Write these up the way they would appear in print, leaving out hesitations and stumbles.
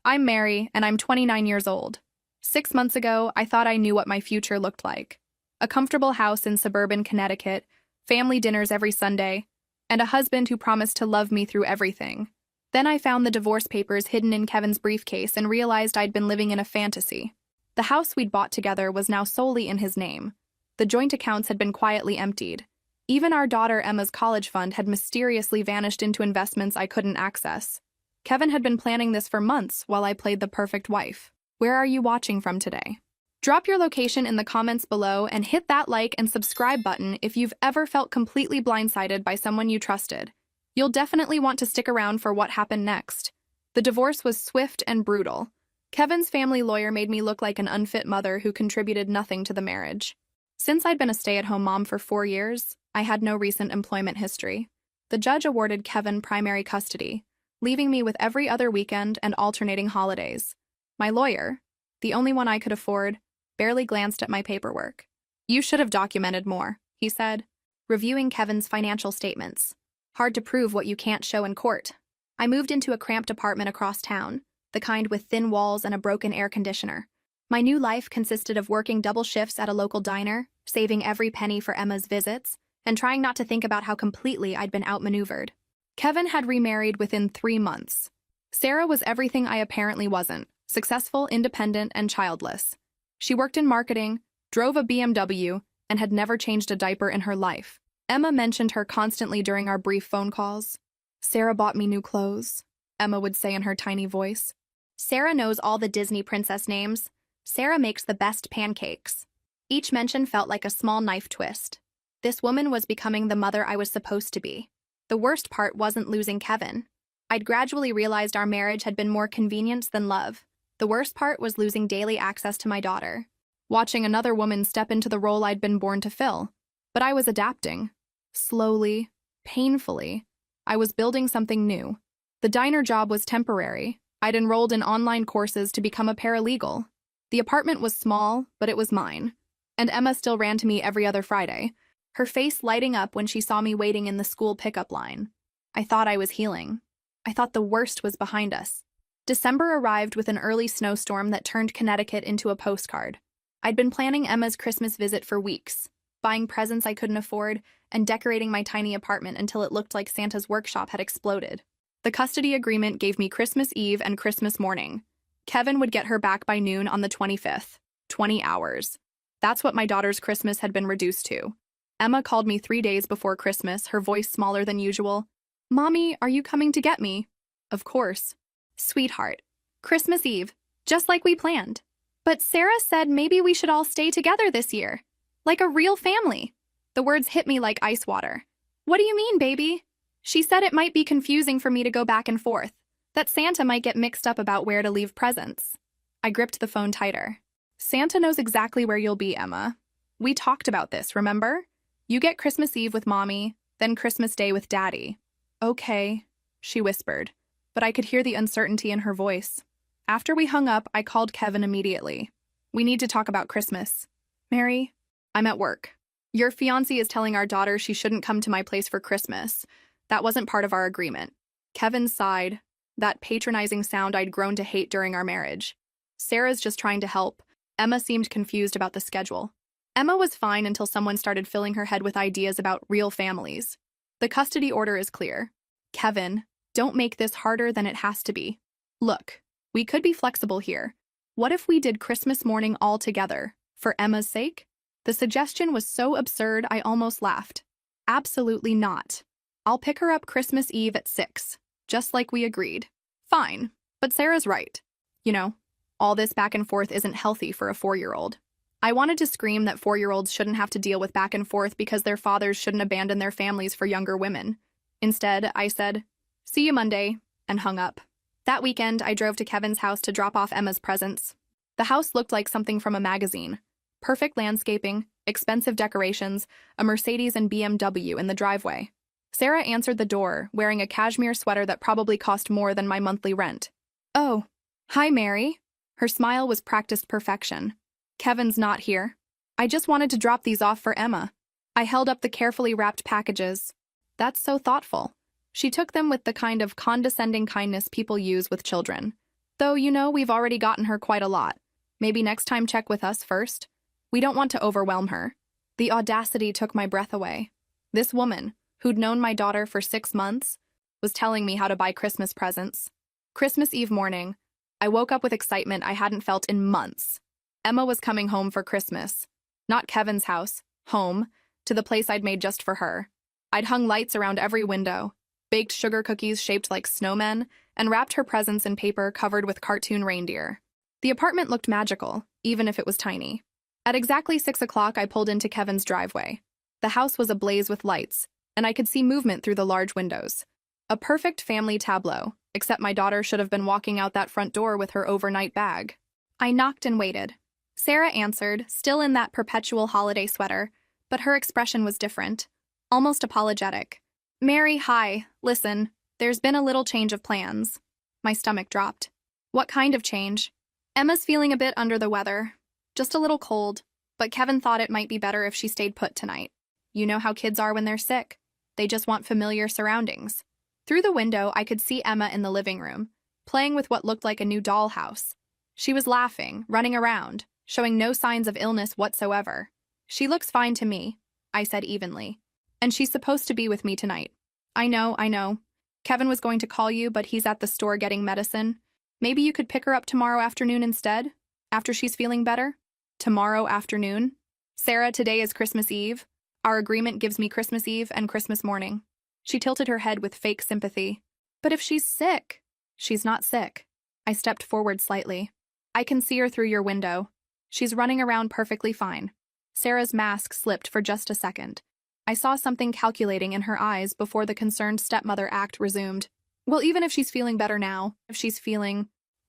I'm Mary, and I'm 29 years old. 6 months ago, I thought I knew what my future looked like. A comfortable house in suburban Connecticut, family dinners every Sunday, and a husband who promised to love me through everything. Then I found the divorce papers hidden in Kevin's briefcase and realized I'd been living in a fantasy. The house we'd bought together was now solely in his name. The joint accounts had been quietly emptied. Even our daughter Emma's college fund had mysteriously vanished into investments I couldn't access. Kevin had been planning this for months while I played the perfect wife. Where are you watching from today? Drop your location in the comments below and hit that like and subscribe button if you've ever felt completely blindsided by someone you trusted. You'll definitely want to stick around for what happened next. The divorce was swift and brutal. Kevin's family lawyer made me look like an unfit mother who contributed nothing to the marriage. Since I'd been a stay-at-home mom for 4 years, I had no recent employment history. The judge awarded Kevin primary custody, leaving me with every other weekend and alternating holidays. My lawyer, the only one I could afford, barely glanced at my paperwork. "You should have documented more," he said, reviewing Kevin's financial statements. "Hard to prove what you can't show in court." I moved into a cramped apartment across town, the kind with thin walls and a broken air conditioner. My new life consisted of working double shifts at a local diner, saving every penny for Emma's visits, and trying not to think about how completely I'd been outmaneuvered. Kevin had remarried within 3 months. Sarah was everything I apparently wasn't: successful, independent, and childless. She worked in marketing, drove a BMW, and had never changed a diaper in her life. Emma mentioned her constantly during our brief phone calls. "Sarah bought me new clothes," Emma would say in her tiny voice. "Sarah knows all the Disney princess names. Sarah makes the best pancakes." Each mention felt like a small knife twist. This woman was becoming the mother I was supposed to be. The worst part wasn't losing Kevin. I'd gradually realized our marriage had been more convenience than love. The worst part was losing daily access to my daughter, watching another woman step into the role I'd been born to fill. But I was adapting. Slowly, painfully, I was building something new. The diner job was temporary. I'd enrolled in online courses to become a paralegal. The apartment was small, but it was mine. And Emma still ran to me every other Friday, her face lighting up when she saw me waiting in the school pickup line. I thought I was healing. I thought the worst was behind us. December arrived with an early snowstorm that turned Connecticut into a postcard. I'd been planning Emma's Christmas visit for weeks, buying presents I couldn't afford, and decorating my tiny apartment until it looked like Santa's workshop had exploded. The custody agreement gave me Christmas Eve and Christmas morning. Kevin would get her back by noon on the 25th. 20 hours. That's what my daughter's Christmas had been reduced to. Emma called me 3 days before Christmas, her voice smaller than usual. "Mommy, are you coming to get me?" "Of course." "Sweetheart. Christmas Eve, just like we planned. But Sarah said maybe we should all stay together this year. Like a real family." The words hit me like ice water. "What do you mean, baby?" "She said it might be confusing for me to go back and forth, that Santa might get mixed up about where to leave presents." I gripped the phone tighter. "Santa knows exactly where you'll be, Emma. We talked about this, remember? You get Christmas Eve with Mommy, then Christmas Day with Daddy." "Okay," she whispered, but I could hear the uncertainty in her voice. After we hung up, I called Kevin immediately. "We need to talk about Christmas." "Mary, I'm at work. Your fiancé is telling our daughter she shouldn't come to my place for Christmas. That wasn't part of our agreement." Kevin sighed, that patronizing sound I'd grown to hate during our marriage. "Sarah's just trying to help." Emma seemed confused about the schedule. Emma was fine until someone started filling her head with ideas about real families. "The custody order is clear. Kevin, don't make this harder than it has to be. Look, we could be flexible here. What if we did Christmas morning all together, for Emma's sake?" The suggestion was so absurd I almost laughed. "Absolutely not. I'll pick her up Christmas Eve at 6, just like we agreed." "Fine, but Sarah's right. You know, all this back and forth isn't healthy for a 4-year-old. I wanted to scream that 4-year-olds shouldn't have to deal with back and forth because their fathers shouldn't abandon their families for younger women. Instead, I said, "See you Monday," and hung up. That weekend, I drove to Kevin's house to drop off Emma's presents. The house looked like something from a magazine. Perfect landscaping, expensive decorations, a Mercedes and BMW in the driveway. Sarah answered the door, wearing a cashmere sweater that probably cost more than my monthly rent. "Oh, hi, Mary." Her smile was practiced perfection. "Kevin's not here. I just wanted to drop these off for Emma." I held up the carefully wrapped packages. "That's so thoughtful." She took them with the kind of condescending kindness people use with children. Though, we've already gotten her quite a lot. Maybe next time check with us first. We don't want to overwhelm her. The audacity took my breath away. This woman, who'd known my daughter for 6 months, was telling me how to buy Christmas presents. Christmas Eve morning, I woke up with excitement I hadn't felt in months. Emma was coming home for Christmas. Not Kevin's house, home, to the place I'd made just for her. I'd hung lights around every window, baked sugar cookies shaped like snowmen, and wrapped her presents in paper covered with cartoon reindeer. The apartment looked magical, even if it was tiny. At exactly 6 o'clock, I pulled into Kevin's driveway. The house was ablaze with lights, and I could see movement through the large windows. A perfect family tableau, except my daughter should have been walking out that front door with her overnight bag. I knocked and waited. Sarah answered, still in that perpetual holiday sweater, but her expression was different, almost apologetic. "Mary, hi. Listen, there's been a little change of plans." My stomach dropped. "What kind of change?" "Emma's feeling a bit under the weather. Just a little cold, but Kevin thought it might be better if she stayed put tonight. You know how kids are when they're sick. They just want familiar surroundings." Through the window, I could see Emma in the living room, playing with what looked like a new dollhouse. She was laughing, running around, showing no signs of illness whatsoever. "She looks fine to me," I said evenly. "And she's supposed to be with me tonight." I know. Kevin was going to call you, but he's at the store getting medicine. Maybe you could pick her up tomorrow afternoon instead, after she's feeling better?" "Tomorrow afternoon?" "Sarah, today is Christmas Eve. Our agreement gives me Christmas Eve and Christmas morning." She tilted her head with fake sympathy. "But if she's sick?" "She's not sick." I stepped forward slightly. "I can see her through your window. She's running around perfectly fine." Sarah's mask slipped for just a second. I saw something calculating in her eyes before the concerned stepmother act resumed. "Well, even if she's feeling better now,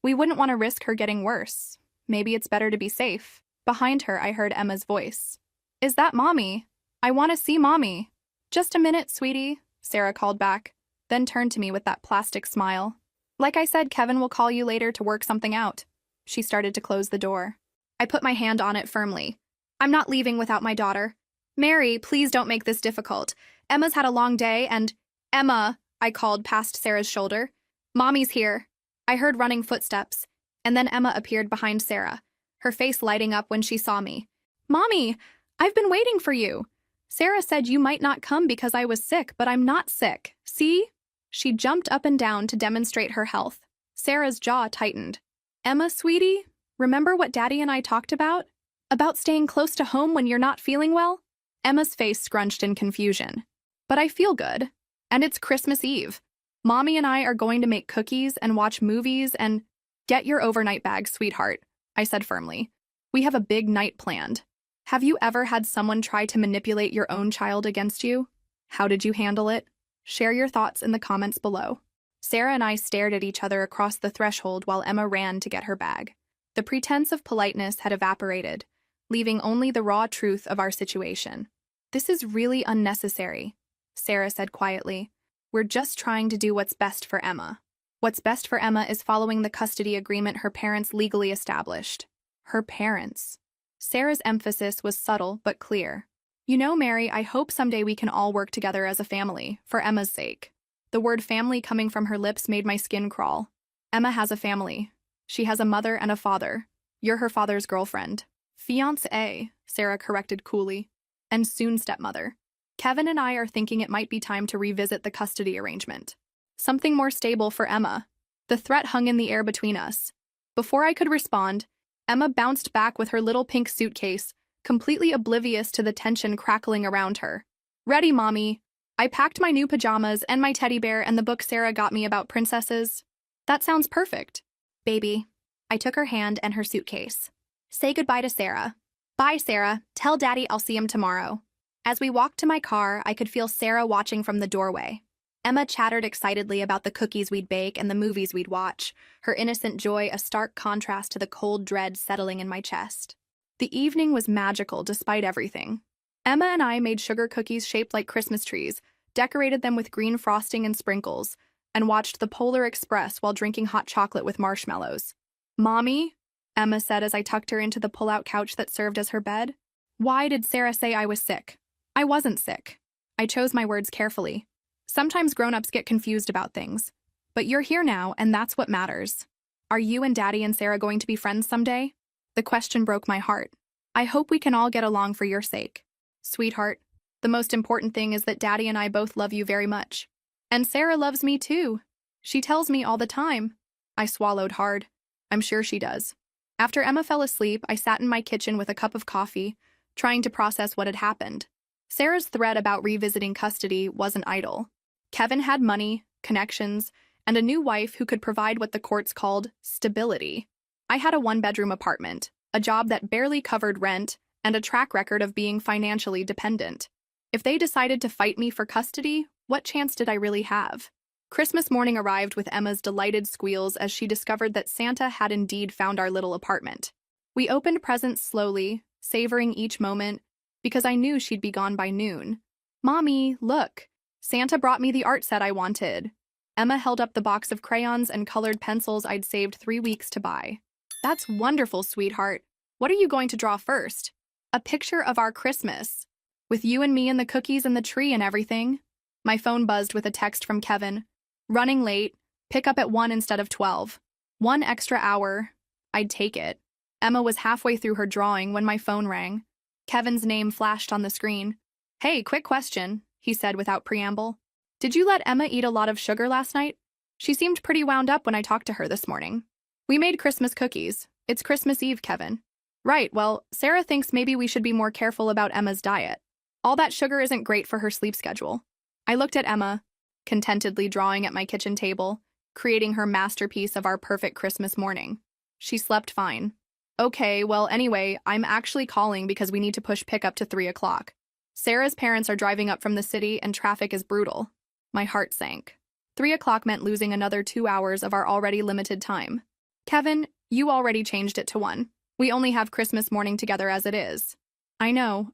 we wouldn't want to risk her getting worse. Maybe it's better to be safe." Behind her, I heard Emma's voice. "Is that Mommy? I want to see Mommy." "Just a minute, sweetie," Sarah called back, then turned to me with that plastic smile. "Like I said, Kevin will call you later to work something out." She started to close the door. I put my hand on it firmly. "I'm not leaving without my daughter. Mary, please don't make this difficult. Emma's had a long day and—" "Emma," I called past Sarah's shoulder. "Mommy's here." I heard running footsteps, and then Emma appeared behind Sarah, her face lighting up when she saw me. "Mommy, I've been waiting for you. Sarah said you might not come because I was sick, but I'm not sick. See?" She jumped up and down to demonstrate her health. Sarah's jaw tightened. "Emma, sweetie, remember what Daddy and I talked about? About staying close to home when you're not feeling well?" Emma's face scrunched in confusion. "But I feel good. And it's Christmas Eve. Mommy and I are going to make cookies and watch movies and—" "Get your overnight bag, sweetheart," I said firmly. "We have a big night planned. Have you ever had someone try to manipulate your own child against you? How did you handle it? Share your thoughts in the comments below." Sarah and I stared at each other across the threshold while Emma ran to get her bag. The pretense of politeness had evaporated, leaving only the raw truth of our situation. "This is really unnecessary," Sarah said quietly. "We're just trying to do what's best for Emma. What's best for Emma is following the custody agreement her parents legally established." Her parents. Sarah's emphasis was subtle but clear. "You know, Mary, I hope someday we can all work together as a family, for Emma's sake." The word family coming from her lips made my skin crawl. "Emma has a family. She has a mother and a father. You're her father's girlfriend." "Fiancée," Sarah corrected coolly. "And soon stepmother. Kevin and I are thinking it might be time to revisit the custody arrangement. Something more stable for Emma." The threat hung in the air between us. Before I could respond, Emma bounced back with her little pink suitcase, completely oblivious to the tension crackling around her. "Ready, Mommy. I packed my new pajamas and my teddy bear and the book Sarah got me about princesses." "That sounds perfect." "Baby." I took her hand and her suitcase. "Say goodbye to Sarah." "Bye, Sarah. Tell Daddy I'll see him tomorrow." As we walked to my car, I could feel Sarah watching from the doorway. Emma chattered excitedly about the cookies we'd bake and the movies we'd watch, her innocent joy a stark contrast to the cold dread settling in my chest. The evening was magical despite everything. Emma and I made sugar cookies shaped like Christmas trees, decorated them with green frosting and sprinkles, and watched the Polar Express while drinking hot chocolate with marshmallows. "Mommy," Emma said as I tucked her into the pull-out couch that served as her bed. "Why did Sarah say I was sick?" "I wasn't sick." I chose my words carefully. Sometimes grown-ups get confused about things. But you're here now, and that's what matters. Are you and Daddy and Sarah going to be friends someday? The question broke my heart. I hope we can all get along for your sake. Sweetheart, the most important thing is that Daddy and I both love you very much. And Sarah loves me too. She tells me all the time. I swallowed hard. I'm sure she does. After Emma fell asleep, I sat in my kitchen with a cup of coffee, trying to process what had happened. Sarah's threat about revisiting custody wasn't idle. Kevin had money, connections, and a new wife who could provide what the courts called stability. I had a one-bedroom apartment, a job that barely covered rent, and a track record of being financially dependent. If they decided to fight me for custody, what chance did I really have? Christmas morning arrived with Emma's delighted squeals as she discovered that Santa had indeed found our little apartment. We opened presents slowly, savoring each moment, because I knew she'd be gone by noon. Mommy, look! Santa brought me the art set I wanted. Emma held up the box of crayons and colored pencils I'd saved 3 weeks to buy. That's wonderful, sweetheart. What are you going to draw first? A picture of our Christmas. With you and me and the cookies and the tree and everything. My phone buzzed with a text from Kevin. Running late, pick up at 1 instead of 12. 1 extra hour. I'd take it. Emma was halfway through her drawing when my phone rang. Kevin's name flashed on the screen. Hey, quick question, he said without preamble. Did you let Emma eat a lot of sugar last night? She seemed pretty wound up when I talked to her this morning. We made Christmas cookies. It's Christmas Eve, Kevin. Right, well, Sarah thinks maybe we should be more careful about Emma's diet. All that sugar isn't great for her sleep schedule. I looked at Emma, contentedly drawing at my kitchen table, creating her masterpiece of our perfect Christmas morning. She slept fine. Okay, well, anyway, I'm actually calling because we need to push pickup to 3 o'clock. Sarah's parents are driving up from the city and traffic is brutal. My heart sank. 3 o'clock meant losing another 2 hours of our already limited time. Kevin, you already changed it to 1. We only have Christmas morning together as it is. I know,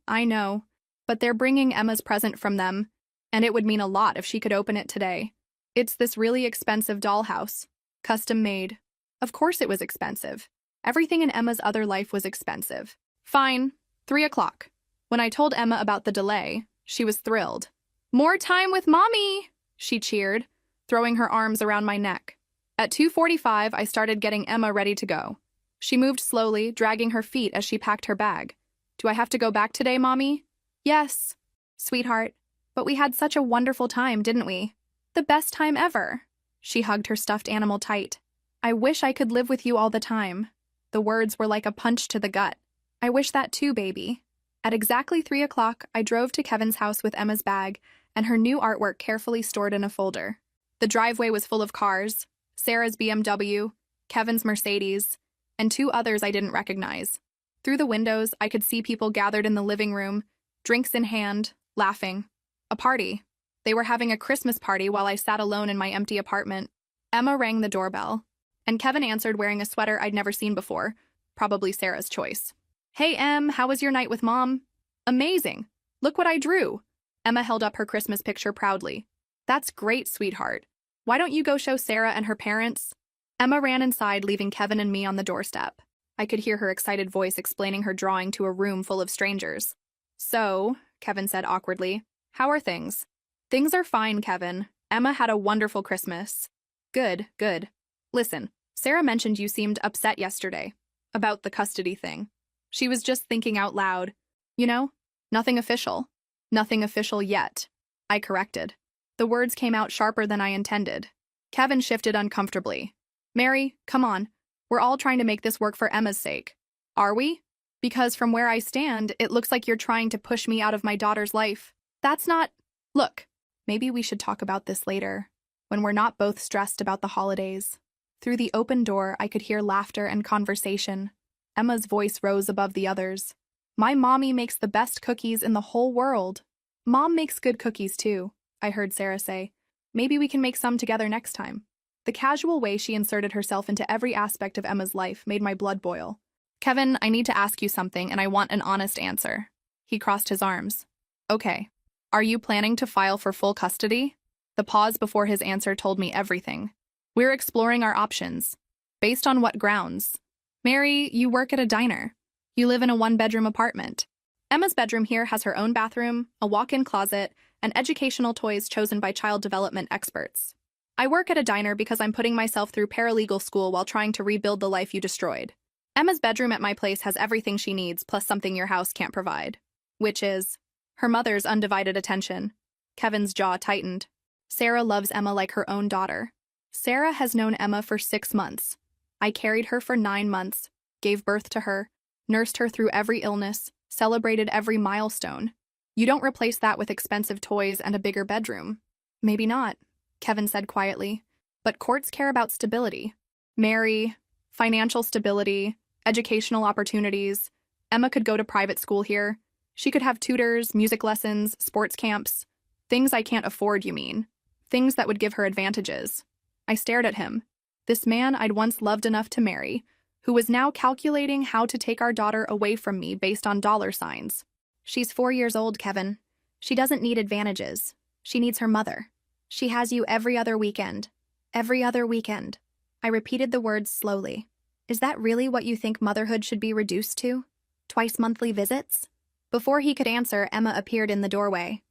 but they're bringing Emma's present from them, and it would mean a lot if she could open it today. It's this really expensive dollhouse, custom made. Of course it was expensive. Everything in Emma's other life was expensive. Fine, 3 o'clock. When I told Emma about the delay, she was thrilled. More time with Mommy, she cheered, throwing her arms around my neck. At 2:45, I started getting Emma ready to go. She moved slowly, dragging her feet as she packed her bag. Do I have to go back today, Mommy? Yes, sweetheart. But we had such a wonderful time, didn't we? The best time ever. She hugged her stuffed animal tight. I wish I could live with you all the time. The words were like a punch to the gut. I wish that too, baby. At exactly 3 o'clock, I drove to Kevin's house with Emma's bag and her new artwork carefully stored in a folder. The driveway was full of cars, Sarah's BMW, Kevin's Mercedes, and 2 others I didn't recognize. Through the windows, I could see people gathered in the living room, drinks in hand, laughing. A party. They were having a Christmas party while I sat alone in my empty apartment. Emma rang the doorbell, and Kevin answered wearing a sweater I'd never seen before, probably Sarah's choice. Hey, Em, how was your night with Mom? Amazing. Look what I drew. Emma held up her Christmas picture proudly. That's great, sweetheart. Why don't you go show Sarah and her parents? Emma ran inside, leaving Kevin and me on the doorstep. I could hear her excited voice explaining her drawing to a room full of strangers. So, Kevin said awkwardly, how are things? Things are fine, Kevin. Emma had a wonderful Christmas. Good, good. Listen, Sarah mentioned you seemed upset yesterday about the custody thing. She was just thinking out loud. You know, nothing official. Nothing official yet. I corrected. The words came out sharper than I intended. Kevin shifted uncomfortably. Mary, come on. We're all trying to make this work for Emma's sake. Are we? Because from where I stand, it looks like you're trying to push me out of my daughter's life. That's not... Look, maybe we should talk about this later, when we're not both stressed about the holidays. Through the open door, I could hear laughter and conversation. Emma's voice rose above the others. My mommy makes the best cookies in the whole world. Mom makes good cookies too, I heard Sarah say. Maybe we can make some together next time. The casual way she inserted herself into every aspect of Emma's life made my blood boil. Kevin, I need to ask you something and I want an honest answer. He crossed his arms. Okay. Are you planning to file for full custody? The pause before his answer told me everything. We're exploring our options. Based on what grounds? Mary, you work at a diner. You live in a one-bedroom apartment. Emma's bedroom here has her own bathroom, a walk-in closet, and educational toys chosen by child development experts. I work at a diner because I'm putting myself through paralegal school while trying to rebuild the life you destroyed. Emma's bedroom at my place has everything she needs plus something your house can't provide. Which is her mother's undivided attention. Kevin's jaw tightened. Sarah loves Emma like her own daughter. Sarah has known Emma for 6 months. I carried her for 9 months, gave birth to her, nursed her through every illness, celebrated every milestone. You don't replace that with expensive toys and a bigger bedroom. Maybe not, Kevin said quietly, but courts care about stability. Mary, financial stability, educational opportunities. Emma could go to private school here. She could have tutors, music lessons, sports camps. Things I can't afford, you mean. Things that would give her advantages. I stared at him. This man I'd once loved enough to marry, who was now calculating how to take our daughter away from me based on dollar signs. She's 4 years old, Kevin. She doesn't need advantages. She needs her mother. She has you every other weekend. Every other weekend. I repeated the words slowly. Is that really what you think motherhood should be reduced to? Twice monthly visits? Before he could answer, Emma appeared in the doorway.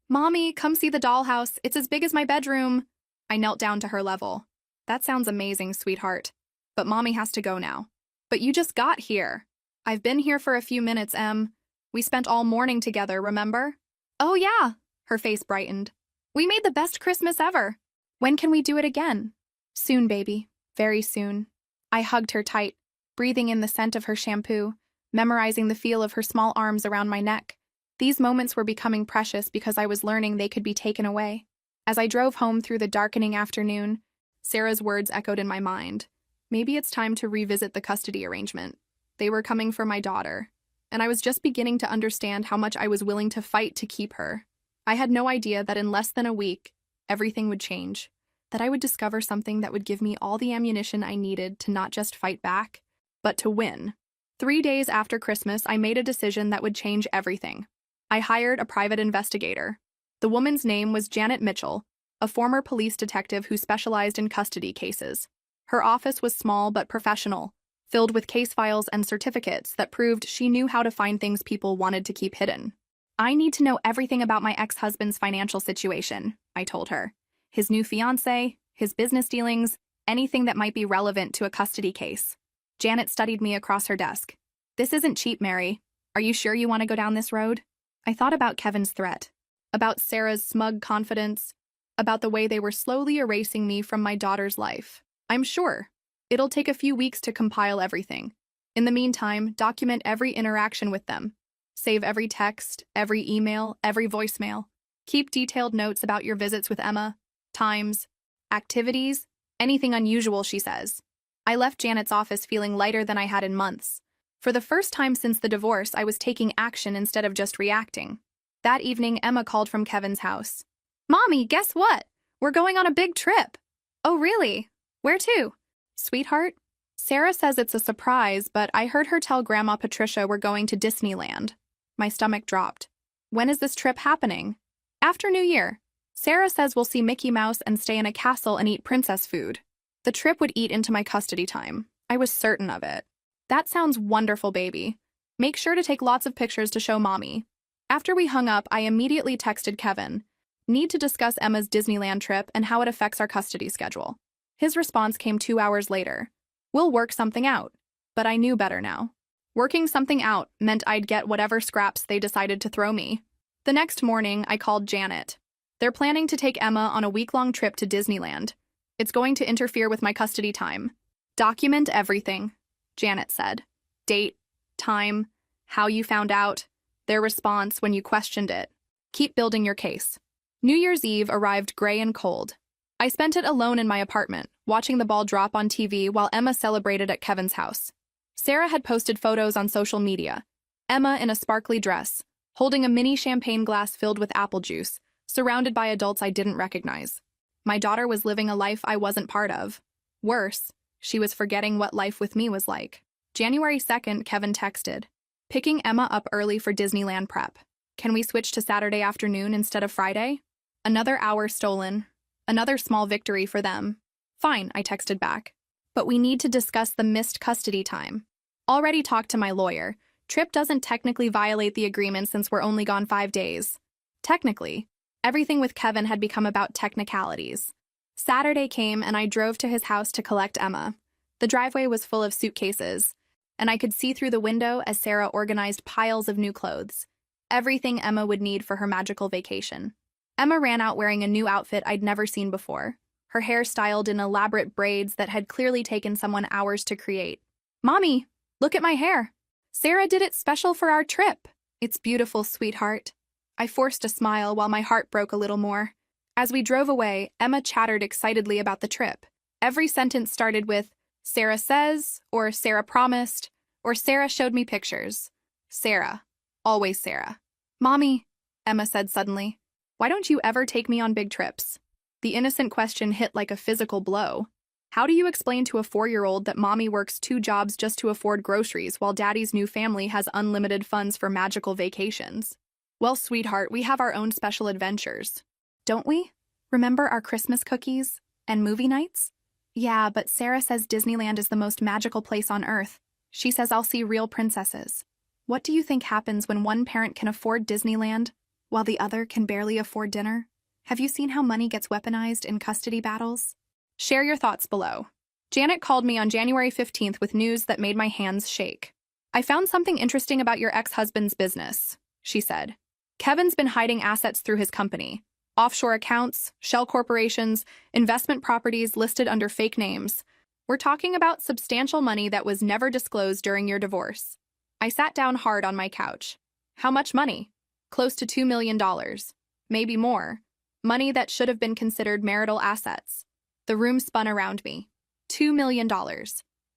Mommy, come see the dollhouse. It's as big as my bedroom. I knelt down to her level. That sounds amazing, sweetheart. But Mommy has to go now. But you just got here. I've been here for a few minutes, Em. We spent all morning together, remember? Oh yeah, her face brightened. We made the best Christmas ever. When can we do it again? Soon, baby. Very soon. I hugged her tight, breathing in the scent of her shampoo, memorizing the feel of her small arms around my neck. These moments were becoming precious because I was learning they could be taken away. As I drove home through the darkening afternoon, Sarah's words echoed in my mind. Maybe it's time to revisit the custody arrangement. They were coming for my daughter, and I was just beginning to understand how much I was willing to fight to keep her. I had no idea that in less than a week, everything would change, that I would discover something that would give me all the ammunition I needed to not just fight back, but to win. 3 days after Christmas, I made a decision that would change everything. I hired a private investigator. The woman's name was Janet Mitchell, a former police detective who specialized in custody cases. Her office was small but professional, filled with case files and certificates that proved she knew how to find things people wanted to keep hidden. I need to know everything about my ex-husband's financial situation, I told her. His new fiancé, his business dealings, anything that might be relevant to a custody case. Janet studied me across her desk. This isn't cheap, Mary. Are you sure you want to go down this road? I thought about Kevin's threat, about Sarah's smug confidence, about the way they were slowly erasing me from my daughter's life. I'm sure. It'll take a few weeks to compile everything. In the meantime, document every interaction with them. Save every text, every email, every voicemail. Keep detailed notes about your visits with Emma, times, activities, anything unusual, she says. I left Janet's office feeling lighter than I had in months. For the first time since the divorce, I was taking action instead of just reacting. That evening, Emma called from Kevin's house. Mommy, guess what? We're going on a big trip. Oh, really? Where to? Sweetheart? Sarah says it's a surprise, but I heard her tell Grandma Patricia we're going to Disneyland. My stomach dropped. When is this trip happening? After New Year. Sarah says we'll see Mickey Mouse and stay in a castle and eat princess food. The trip would eat into my custody time. I was certain of it. That sounds wonderful, baby. Make sure to take lots of pictures to show Mommy. After we hung up, I immediately texted Kevin. Need to discuss Emma's Disneyland trip and how it affects our custody schedule. His response came 2 hours later. We'll work something out. But I knew better now. Working something out meant I'd get whatever scraps they decided to throw me. The next morning, I called Janet. They're planning to take Emma on a week-long trip to Disneyland. It's going to interfere with my custody time. Document everything, Janet said. Date, time, how you found out, their response when you questioned it. Keep building your case. New Year's Eve arrived gray and cold. I spent it alone in my apartment, watching the ball drop on TV while Emma celebrated at Kevin's house. Sarah had posted photos on social media. Emma in a sparkly dress, holding a mini champagne glass filled with apple juice, surrounded by adults I didn't recognize. My daughter was living a life I wasn't part of. Worse, she was forgetting what life with me was like. January 2nd, Kevin texted, picking Emma up early for Disneyland prep. Can we switch to Saturday afternoon instead of Friday? Another hour stolen. Another small victory for them. Fine, I texted back. But we need to discuss the missed custody time. Already talked to my lawyer. Trip doesn't technically violate the agreement since we're only gone 5 days. Technically, everything with Kevin had become about technicalities. Saturday came and I drove to his house to collect Emma. The driveway was full of suitcases, and I could see through the window as Sarah organized piles of new clothes. Everything Emma would need for her magical vacation. Emma ran out wearing a new outfit I'd never seen before, her hair styled in elaborate braids that had clearly taken someone hours to create. "Mommy, look at my hair. Sarah did it special for our trip." "It's beautiful, sweetheart." I forced a smile while my heart broke a little more. As we drove away, Emma chattered excitedly about the trip. Every sentence started with, "Sarah says," or "Sarah promised," or "Sarah showed me pictures." Sarah. Always Sarah. "Mommy," Emma said suddenly, "why don't you ever take me on big trips?" The innocent question hit like a physical blow. How do you explain to a 4-year-old that mommy works 2 jobs just to afford groceries while daddy's new family has unlimited funds for magical vacations? "Well, sweetheart, we have our own special adventures. Don't we? Remember our Christmas cookies and movie nights?" "Yeah, but Sarah says Disneyland is the most magical place on Earth. She says I'll see real princesses." What do you think happens when one parent can afford Disneyland while the other can barely afford dinner? Have you seen how money gets weaponized in custody battles? Share your thoughts below. Janet called me on January 15th with news that made my hands shake. "I found something interesting about your ex-husband's business," she said. "Kevin's been hiding assets through his company. Offshore accounts, shell corporations, investment properties listed under fake names. We're talking about substantial money that was never disclosed during your divorce." I sat down hard on my couch. How much money? Close to $2 million. Maybe more. Money that should have been considered marital assets. The room spun around me. $2 million.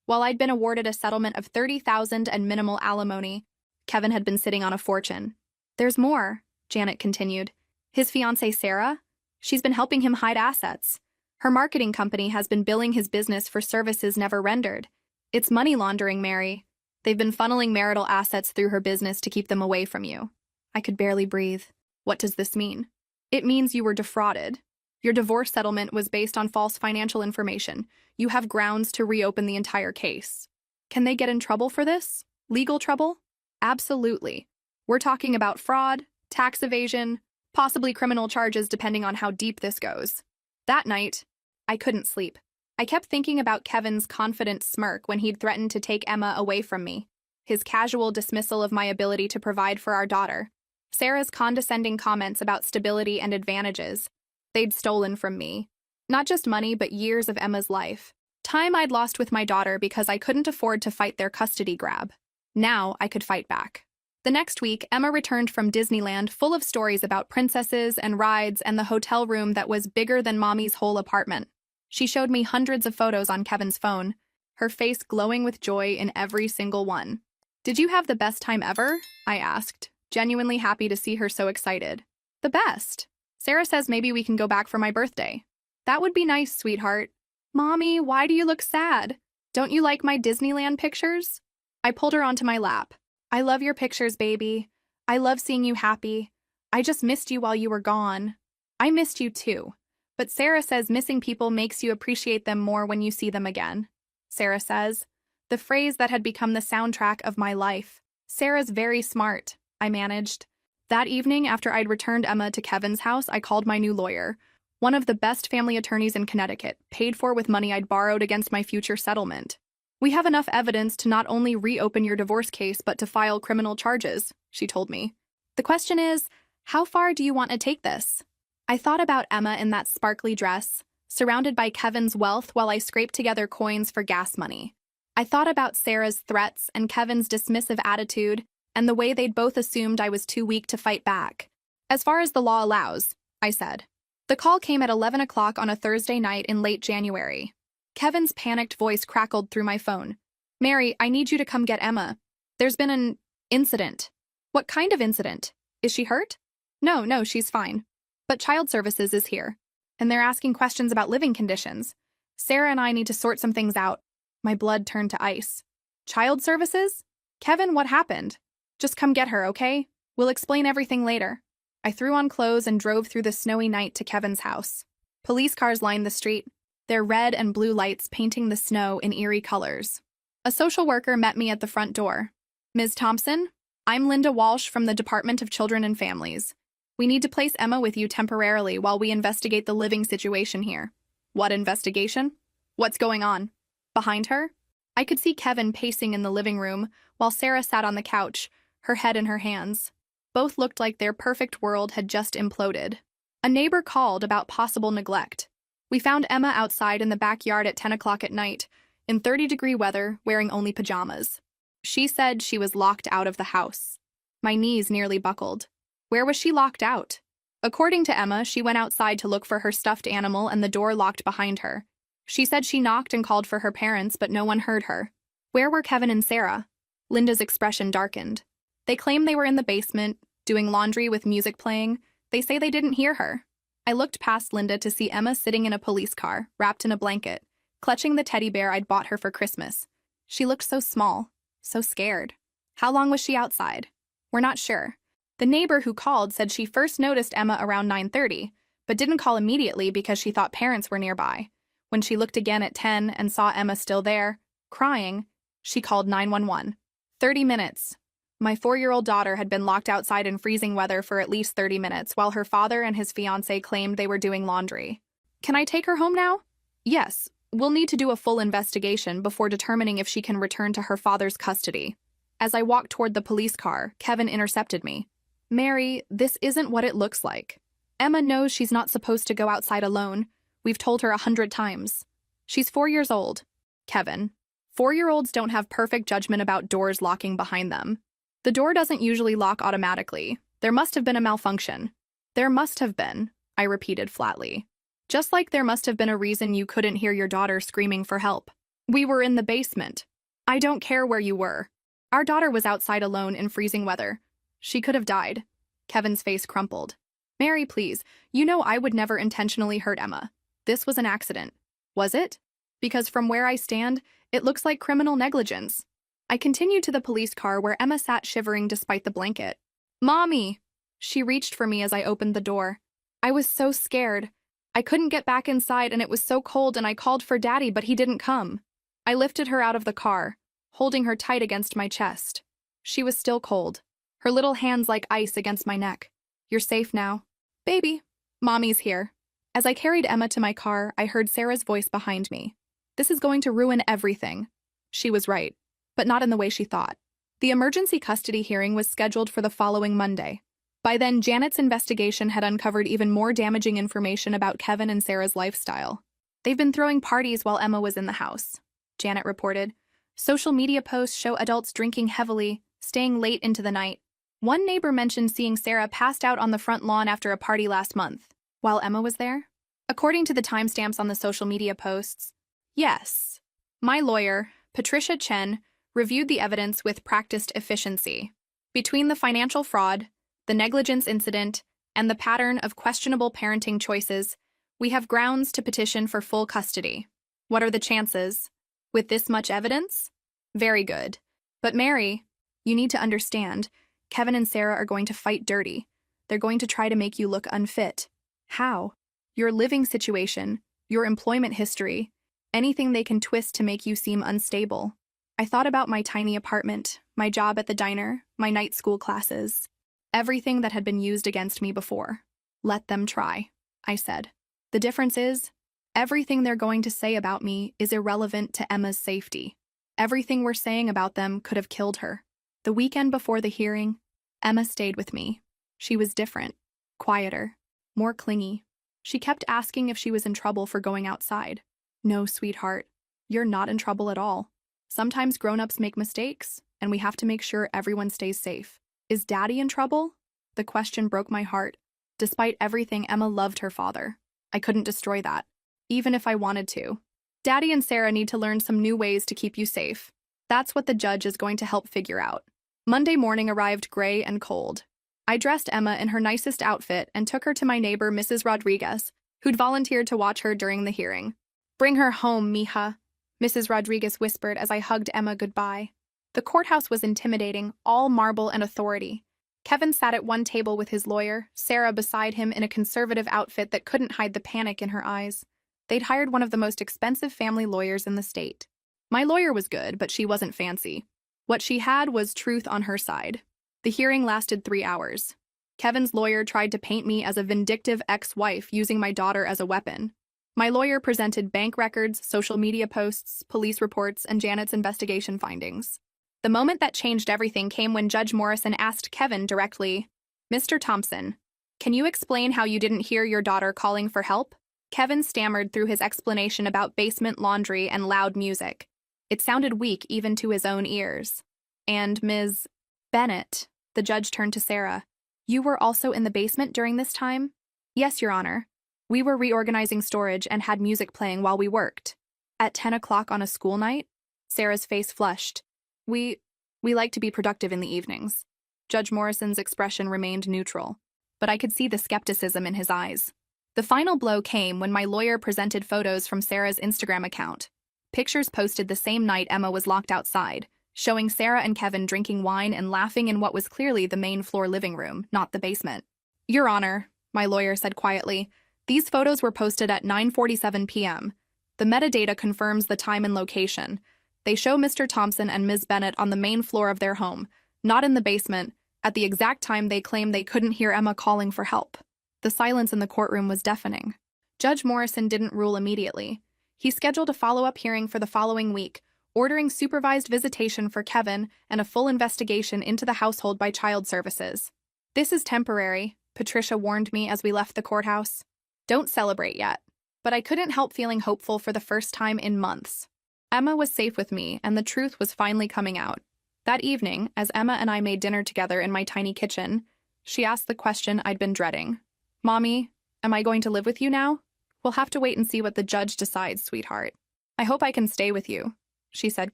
While I'd been awarded a settlement of $30,000 and minimal alimony, Kevin had been sitting on a fortune. "There's more," Janet continued. "His fiancée, Sarah? She's been helping him hide assets. Her marketing company has been billing his business for services never rendered. It's money laundering, Mary. They've been funneling marital assets through her business to keep them away from you." I could barely breathe. What does this mean? "It means you were defrauded. Your divorce settlement was based on false financial information. You have grounds to reopen the entire case." Can they get in trouble for this? Legal trouble? Absolutely. We're talking about fraud, tax evasion, possibly criminal charges depending on how deep this goes. That night, I couldn't sleep. I kept thinking about Kevin's confident smirk when he'd threatened to take Emma away from me, his casual dismissal of my ability to provide for our daughter, Sarah's condescending comments about stability and advantages they'd stolen from me. Not just money, but years of Emma's life. Time I'd lost with my daughter because I couldn't afford to fight their custody grab. Now I could fight back. The next week, Emma returned from Disneyland full of stories about princesses and rides and the hotel room that was bigger than Mommy's whole apartment. She showed me hundreds of photos on Kevin's phone, her face glowing with joy in every single one. "Did you have the best time ever?" I asked, genuinely happy to see her so excited. "The best. Sarah says maybe we can go back for my birthday." "That would be nice, sweetheart." "Mommy, why do you look sad? Don't you like my Disneyland pictures?" I pulled her onto my lap. "I love your pictures, baby. I love seeing you happy. I just missed you while you were gone." "I missed you too. But Sarah says missing people makes you appreciate them more when you see them again." Sarah says. The phrase that had become the soundtrack of my life. "Sarah's very smart," I managed. That evening, after I'd returned Emma to Kevin's house, I called my new lawyer, one of the best family attorneys in Connecticut, paid for with money I'd borrowed against my future settlement. "We have enough evidence to not only reopen your divorce case, but to file criminal charges," she told me. "The question is, how far do you want to take this?" I thought about Emma in that sparkly dress, surrounded by Kevin's wealth while I scraped together coins for gas money. I thought about Sarah's threats and Kevin's dismissive attitude, and the way they'd both assumed I was too weak to fight back. "As far as the law allows," I said. The call came at 11 o'clock on a Thursday night in late January. Kevin's panicked voice crackled through my phone. "Mary, I need you to come get Emma. There's been an incident." "What kind of incident? Is she hurt?" No, she's fine. But Child Services is here, and they're asking questions about living conditions. Sarah and I need to sort some things out." My blood turned to ice. "Child Services? Kevin, what happened? Just come get her, okay? We'll explain everything later." I threw on clothes and drove through the snowy night to Kevin's house. Police cars lined the street, their red and blue lights painting the snow in eerie colors. A social worker met me at the front door. "Ms. Thompson, I'm Linda Walsh from the Department of Children and Families. We need to place Emma with you temporarily while we investigate the living situation here." What investigation? What's going on? Behind her? I could see Kevin pacing in the living room, while Sarah sat on the couch, her head in her hands. Both looked like their perfect world had just imploded. A neighbor called about possible neglect. We found Emma outside in the backyard at 10 o'clock at night, in 30-degree weather, wearing only pajamas. She said she was locked out of the house. My knees nearly buckled. Where was she locked out? According to Emma, she went outside to look for her stuffed animal and the door locked behind her. She said she knocked and called for her parents, but no one heard her. Where were Kevin and Sarah? Linda's expression darkened. They claim they were in the basement, doing laundry with music playing. They say they didn't hear her. I looked past Linda to see Emma sitting in a police car, wrapped in a blanket, clutching the teddy bear I'd bought her for Christmas. She looked so small, so scared. How long was she outside? We're not sure. The neighbor who called said she first noticed Emma around 9:30, but didn't call immediately because she thought parents were nearby. When she looked again at 10 and saw Emma still there, crying, she called 911. 30 minutes. My 4-year-old daughter had been locked outside in freezing weather for at least 30 minutes while her father and his fiancée claimed they were doing laundry. Can I take her home now? Yes. We'll need to do a full investigation before determining if she can return to her father's custody. As I walked toward the police car, Kevin intercepted me. Mary, this isn't what it looks like. Emma knows she's not supposed to go outside alone. We've told her 100 times. She's 4 years old. Kevin, 4-year-olds don't have perfect judgment about doors locking behind them. The door doesn't usually lock automatically. There must have been a malfunction. There must have been, I repeated flatly. Just like there must have been a reason you couldn't hear your daughter screaming for help. We were in the basement. I don't care where you were. Our daughter was outside alone in freezing weather. She could have died. Kevin's face crumpled. Mary, please, you know I would never intentionally hurt Emma. This was an accident. Was it? Because from where I stand, it looks like criminal negligence. I continued to the police car where Emma sat shivering despite the blanket. Mommy! She reached for me as I opened the door. I was so scared. I couldn't get back inside and it was so cold and I called for Daddy, but he didn't come. I lifted her out of the car, holding her tight against my chest. She was still cold, her little hands like ice against my neck. You're safe now. Baby, Mommy's here. As I carried Emma to my car, I heard Sarah's voice behind me. This is going to ruin everything. She was right, but not in the way she thought. The emergency custody hearing was scheduled for the following Monday. By then, Janet's investigation had uncovered even more damaging information about Kevin and Sarah's lifestyle. They've been throwing parties while Emma was in the house, Janet reported. Social media posts show adults drinking heavily, staying late into the night. One neighbor mentioned seeing Sarah passed out on the front lawn after a party last month, while Emma was there. According to the timestamps on the social media posts, yes. My lawyer, Patricia Chen, reviewed the evidence with practiced efficiency. Between the financial fraud, the negligence incident, and the pattern of questionable parenting choices, we have grounds to petition for full custody. What are the chances? With this much evidence? Very good. But Mary, you need to understand, Kevin and Sarah are going to fight dirty. They're going to try to make you look unfit. How? Your living situation, your employment history, anything they can twist to make you seem unstable. I thought about my tiny apartment, my job at the diner, my night school classes. Everything that had been used against me before. Let them try, I said. The difference is, everything they're going to say about me is irrelevant to Emma's safety. Everything we're saying about them could have killed her. The weekend before the hearing, Emma stayed with me. She was different, quieter, more clingy. She kept asking if she was in trouble for going outside. No, sweetheart, you're not in trouble at all. Sometimes grown-ups make mistakes, and we have to make sure everyone stays safe. Is Daddy in trouble? The question broke my heart. Despite everything, Emma loved her father. I couldn't destroy that, even if I wanted to. Daddy and Sarah need to learn some new ways to keep you safe. That's what the judge is going to help figure out. Monday morning arrived gray and cold. I dressed Emma in her nicest outfit and took her to my neighbor, Mrs. Rodriguez, who'd volunteered to watch her during the hearing. Bring her home, mija, Mrs. Rodriguez whispered as I hugged Emma goodbye. The courthouse was intimidating, all marble and authority. Kevin sat at one table with his lawyer, Sarah beside him in a conservative outfit that couldn't hide the panic in her eyes. They'd hired one of the most expensive family lawyers in the state. My lawyer was good, but she wasn't fancy. What she had was truth on her side. The hearing lasted 3 hours. Kevin's lawyer tried to paint me as a vindictive ex-wife using my daughter as a weapon. My lawyer presented bank records, social media posts, police reports, and Janet's investigation findings. The moment that changed everything came when Judge Morrison asked Kevin directly, "Mr. Thompson, can you explain how you didn't hear your daughter calling for help?" Kevin stammered through his explanation about basement laundry and loud music. It sounded weak even to his own ears. "And Ms. Bennett," the judge turned to Sarah, "you were also in the basement during this time?" "Yes, Your Honor. We were reorganizing storage and had music playing while we worked." "At 10 o'clock on a school night?" Sarah's face flushed. We like to be productive in the evenings." Judge Morrison's expression remained neutral, but I could see the skepticism in his eyes. The final blow came when my lawyer presented photos from Sarah's Instagram account. Pictures posted the same night Emma was locked outside, showing Sarah and Kevin drinking wine and laughing in what was clearly the main floor living room, not the basement. "Your Honor," my lawyer said quietly, "these photos were posted at 9:47 p.m. The metadata confirms the time and location. They show Mr. Thompson and Ms. Bennett on the main floor of their home, not in the basement, at the exact time they claim they couldn't hear Emma calling for help." The silence in the courtroom was deafening. Judge Morrison didn't rule immediately. He scheduled a follow-up hearing for the following week, ordering supervised visitation for Kevin and a full investigation into the household by Child Services. "This is temporary," Patricia warned me as we left the courthouse. "Don't celebrate yet." But I couldn't help feeling hopeful for the first time in months. Emma was safe with me, and the truth was finally coming out. That evening, as Emma and I made dinner together in my tiny kitchen, she asked the question I'd been dreading. "Mommy, am I going to live with you now?" "We'll have to wait and see what the judge decides, sweetheart." "I hope I can stay with you," she said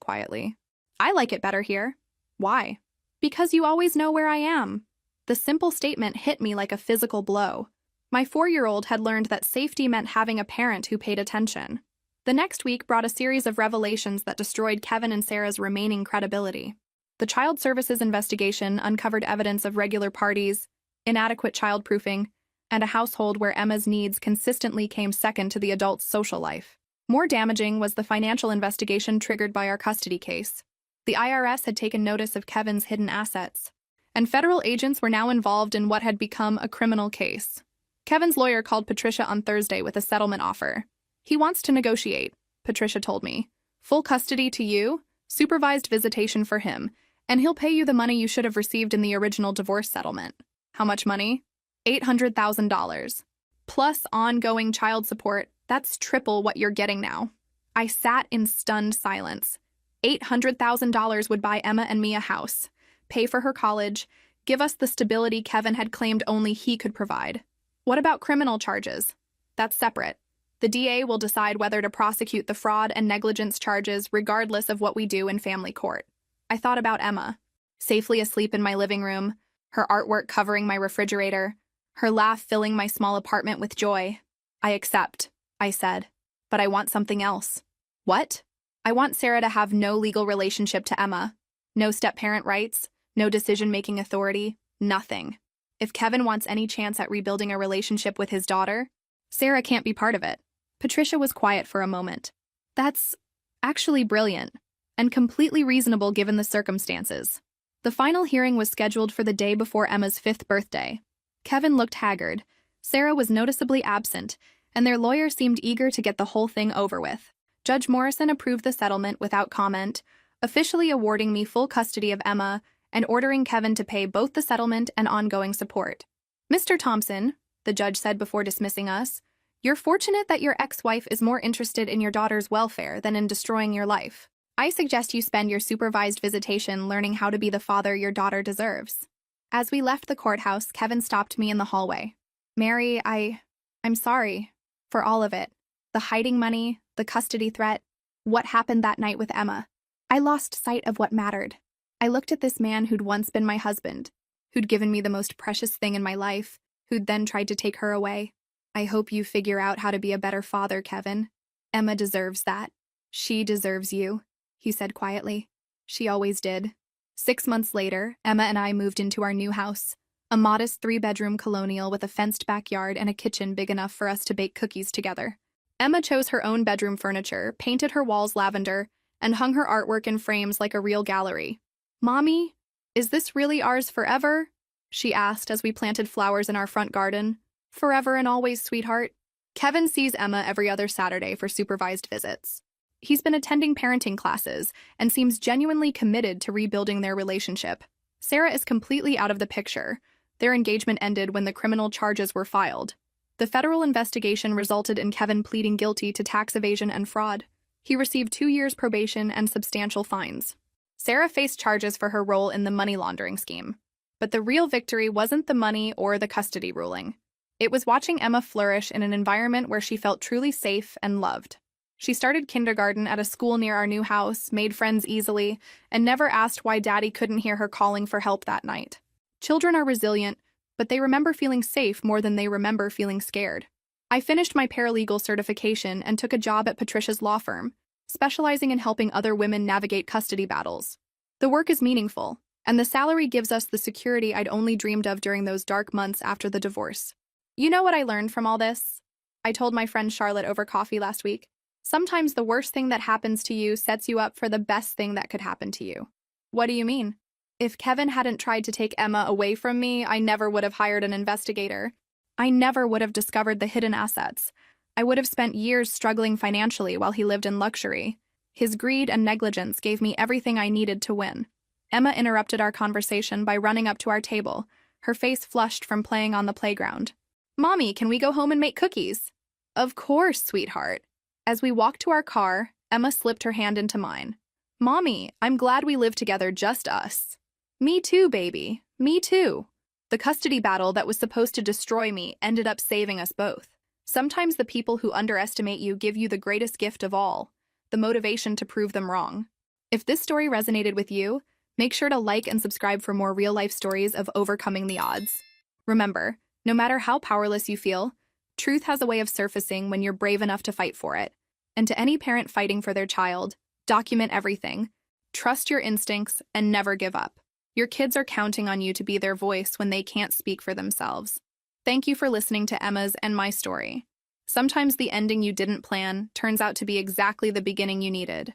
quietly. "I like it better here." "Why?" "Because you always know where I am." The simple statement hit me like a physical blow. My 4-year-old had learned that safety meant having a parent who paid attention. The next week brought a series of revelations that destroyed Kevin and Sarah's remaining credibility. The Child Services investigation uncovered evidence of regular parties, inadequate childproofing, and a household where Emma's needs consistently came second to the adult's social life. More damaging was the financial investigation triggered by our custody case. The IRS had taken notice of Kevin's hidden assets, and federal agents were now involved in what had become a criminal case. Kevin's lawyer called Patricia on Thursday with a settlement offer. "He wants to negotiate," Patricia told me. "Full custody to you, supervised visitation for him, and he'll pay you the money you should have received in the original divorce settlement." "How much money?" $800,000. Plus ongoing child support. That's triple what you're getting now. I sat in stunned silence. $800,000 would buy Emma and me a house, pay for her college, give us the stability Kevin had claimed only he could provide. What about criminal charges? That's separate. The DA will decide whether to prosecute the fraud and negligence charges regardless of what we do in family court. I thought about Emma, safely asleep in my living room, her artwork covering my refrigerator, her laugh filling my small apartment with joy. "I accept," I said, "but I want something else." "What?" "I want Sarah to have no legal relationship to Emma. No step-parent rights, no decision-making authority, nothing. If Kevin wants any chance at rebuilding a relationship with his daughter, Sarah can't be part of it." Patricia was quiet for a moment. "That's actually brilliant, and completely reasonable given the circumstances." The final hearing was scheduled for the day before Emma's 5th birthday. Kevin looked haggard, Sarah was noticeably absent, and their lawyer seemed eager to get the whole thing over with. Judge Morrison approved the settlement without comment, officially awarding me full custody of Emma and ordering Kevin to pay both the settlement and ongoing support. "Mr. Thompson," the judge said before dismissing us, "you're fortunate that your ex-wife is more interested in your daughter's welfare than in destroying your life. I suggest you spend your supervised visitation learning how to be the father your daughter deserves." As we left the courthouse, Kevin stopped me in the hallway. "Mary, I'm sorry for all of it. The hiding money, the custody threat, what happened that night with Emma. I lost sight of what mattered. I looked at this man who'd once been my husband, who'd given me the most precious thing in my life, who'd then tried to take her away. I hope you figure out how to be a better father, Kevin. Emma deserves that. She deserves you," he said quietly. She always did. 6 months later, Emma and I moved into our new house, a modest 3-bedroom colonial with a fenced backyard and a kitchen big enough for us to bake cookies together. Emma chose her own bedroom furniture, painted her walls lavender, and hung her artwork in frames like a real gallery. "Mommy, is this really ours forever?" she asked as we planted flowers in our front garden. "Forever and always, sweetheart." Kevin sees Emma every other Saturday for supervised visits. He's been attending parenting classes and seems genuinely committed to rebuilding their relationship. Sarah is completely out of the picture. Their engagement ended when the criminal charges were filed. The federal investigation resulted in Kevin pleading guilty to tax evasion and fraud. He received 2 years probation and substantial fines. Sarah faced charges for her role in the money laundering scheme. But the real victory wasn't the money or the custody ruling. It was watching Emma flourish in an environment where she felt truly safe and loved. She started kindergarten at a school near our new house, made friends easily, and never asked why Daddy couldn't hear her calling for help that night. Children are resilient, but they remember feeling safe more than they remember feeling scared. I finished my paralegal certification and took a job at Patricia's law firm, specializing in helping other women navigate custody battles. The work is meaningful, and the salary gives us the security I'd only dreamed of during those dark months after the divorce. You know what I learned from all this? I told my friend Charlotte over coffee last week. Sometimes the worst thing that happens to you sets you up for the best thing that could happen to you. What do you mean? If Kevin hadn't tried to take Emma away from me, I never would have hired an investigator. I never would have discovered the hidden assets. I would have spent years struggling financially while he lived in luxury. His greed and negligence gave me everything I needed to win. Emma interrupted our conversation by running up to our table, her face flushed from playing on the playground. "Mommy, can we go home and make cookies?" "Of course, sweetheart." As we walked to our car, Emma slipped her hand into mine. "Mommy, I'm glad we live together, just us." "Me too, baby. Me too." The custody battle that was supposed to destroy me ended up saving us both. Sometimes the people who underestimate you give you the greatest gift of all, the motivation to prove them wrong. If this story resonated with you, make sure to like and subscribe for more real-life stories of overcoming the odds. Remember, no matter how powerless you feel, truth has a way of surfacing when you're brave enough to fight for it. And to any parent fighting for their child, document everything. Trust your instincts and never give up. Your kids are counting on you to be their voice when they can't speak for themselves. Thank you for listening to Emma's and my story. Sometimes the ending you didn't plan turns out to be exactly the beginning you needed.